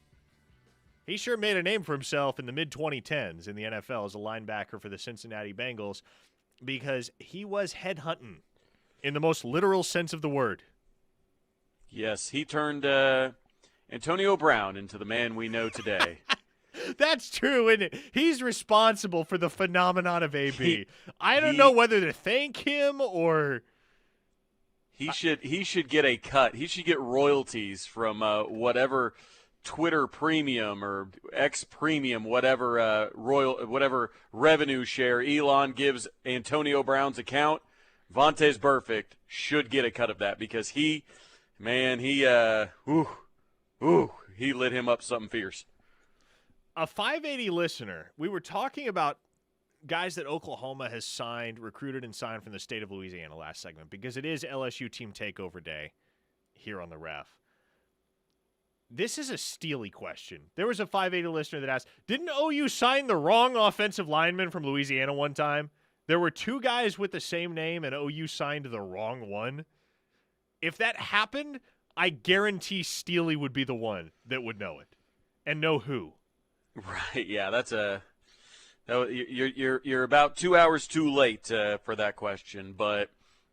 He sure made a name for himself in the mid-2010s in the NFL as a linebacker for the Cincinnati Bengals because he was headhunting in the most literal sense of the word. Yes, he turned Antonio Brown into the man we know today. That's true, isn't it? He's responsible for the phenomenon of AB. I don't know whether to thank him or he should get a cut. He should get royalties from whatever Twitter Premium or X Premium, whatever whatever revenue share Elon gives Antonio Brown's account. Vontaze Burfict should get a cut of that because he lit him up something fierce. A 580 listener, we were talking about guys that Oklahoma has recruited and signed from the state of Louisiana last segment because it is LSU team takeover day here on the Ref. This is a steely question. There was a 580 listener that asked, didn't OU sign the wrong offensive lineman from Louisiana one time? There were two guys with the same name and OU signed the wrong one. If that happened, I guarantee Steely would be the one that would know it and know who. Right, yeah, you're about 2 hours too late for that question, but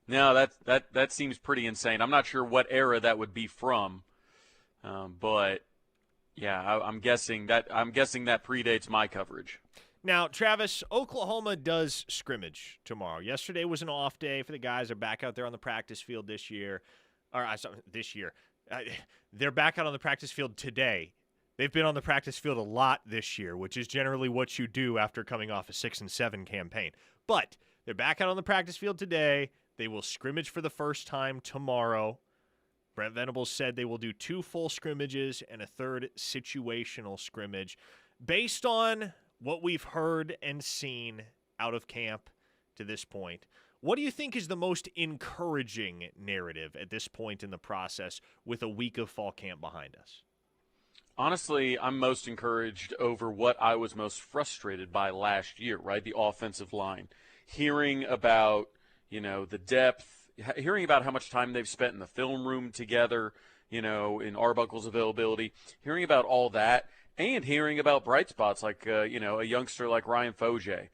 no, that seems pretty insane. I'm not sure what era that would be from, but yeah, I'm guessing that predates my coverage. Now, Travis, Oklahoma does scrimmage tomorrow. Yesterday was an off day for the guys. They're back out there on the practice field this year. They're back out on the practice field today. They've been on the practice field a lot this year, which is generally what you do after coming off a 6-7 campaign. But they're back out on the practice field today. They will scrimmage for the first time tomorrow. Brent Venables said they will do 2 full scrimmages and a third situational scrimmage. Based on what we've heard and seen out of camp to this point, what do you think is the most encouraging narrative at this point in the process with a week of fall camp behind us? Honestly, I'm most encouraged over what I was most frustrated by last year, right? The offensive line. Hearing about, the depth, hearing about how much time they've spent in the film room together, in Arbuckle's availability, hearing about all that, and hearing about bright spots like, a youngster like Ryan Foje,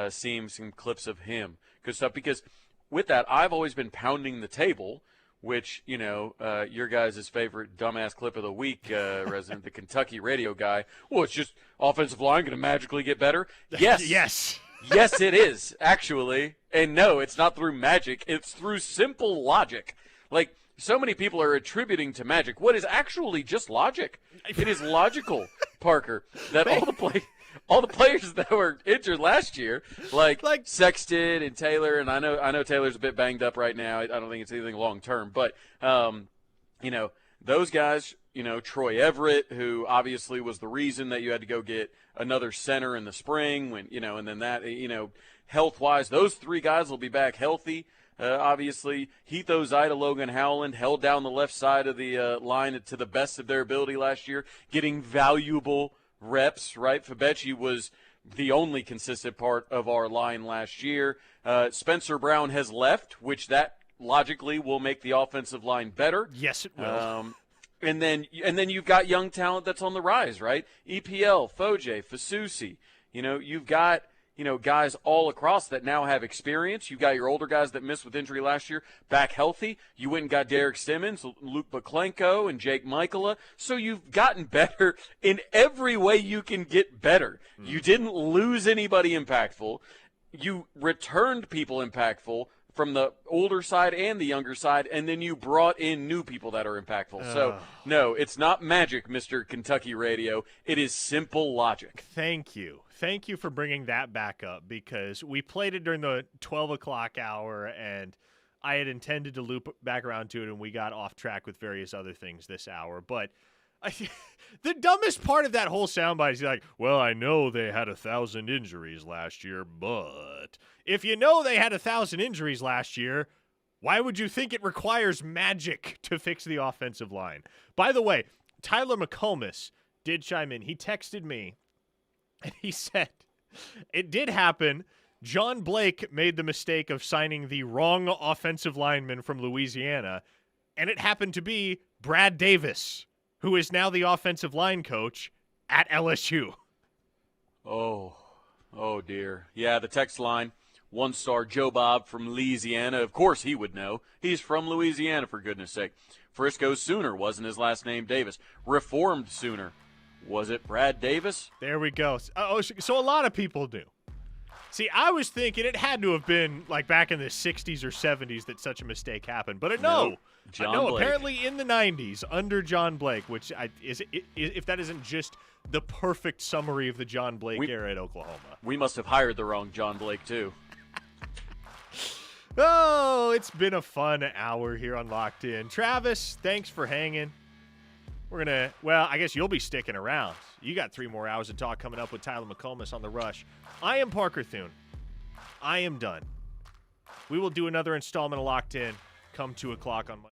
seeing some clips of him. Good stuff, because with that, I've always been pounding the table, which, your guys' favorite dumbass clip of the week, resident, the Kentucky radio guy. Well, it's just offensive line going to magically get better. Yes. Yes. Yes, it is, actually. And no, it's not through magic. It's through simple logic. Like, so many people are attributing to magic what is actually just logic. It is logical, Parker, that all the players that were injured last year, like Sexton and Taylor, and I know Taylor's a bit banged up right now. I don't think it's anything long term, but those guys, Troy Everett, who obviously was the reason that you had to go get another center in the spring, when and then that health wise, those 3 guys will be back healthy. Obviously, Heath Ozida, Logan Howland held down the left side of the line to the best of their ability last year, getting valuable reps, right? Fabechi was the only consistent part of our line last year. Spencer Brown has left, which that logically will make the offensive line better. Yes, it will. And then you've got young talent that's on the rise, right? EPL, Foje, Fasusi. You've got guys all across that now have experience. You've got your older guys that missed with injury last year back healthy. You went and got Derek Simmons, Luke Baklenko, and Jake Michaela. So you've gotten better in every way you can get better. You didn't lose anybody impactful. You returned people impactful from the older side and the younger side, and then you brought in new people that are impactful. So, no, it's not magic, Mr. Kentucky Radio. It is simple logic. Thank you. Thank you for bringing that back up, because we played it during the 12 o'clock hour, and I had intended to loop back around to it, and we got off track with various other things this hour. But the dumbest part of that whole soundbite is like, well, I know they had 1,000 injuries last year, but if you know they had 1,000 injuries last year, why would you think it requires magic to fix the offensive line? By the way, Tyler McComas did chime in. He texted me, and he said, it did happen. John Blake made the mistake of signing the wrong offensive lineman from Louisiana, and it happened to be Brad Davis, who is now the offensive line coach at LSU. Oh dear. Yeah, the text line, One-star Joe Bob from Louisiana. Of course he would know. He's from Louisiana, for goodness sake. Frisco Sooner, wasn't his last name Davis. Reformed Sooner. Was it Brad Davis? There we go. So a lot of people knew. See, I was thinking it had to have been like back in the 60s or 70s that such a mistake happened. But No, John Blake. Apparently in the 90s under John Blake, which if that isn't just the perfect summary of the John Blake era at Oklahoma. We must have hired the wrong John Blake, too. Oh, it's been a fun hour here on Locked In. Travis, thanks for hanging. I guess you'll be sticking around. You got 3 more hours of talk coming up with Tyler McComas on The Rush. I am Parker Thune. I am done. We will do another installment of Locked In come 2 o'clock on Monday.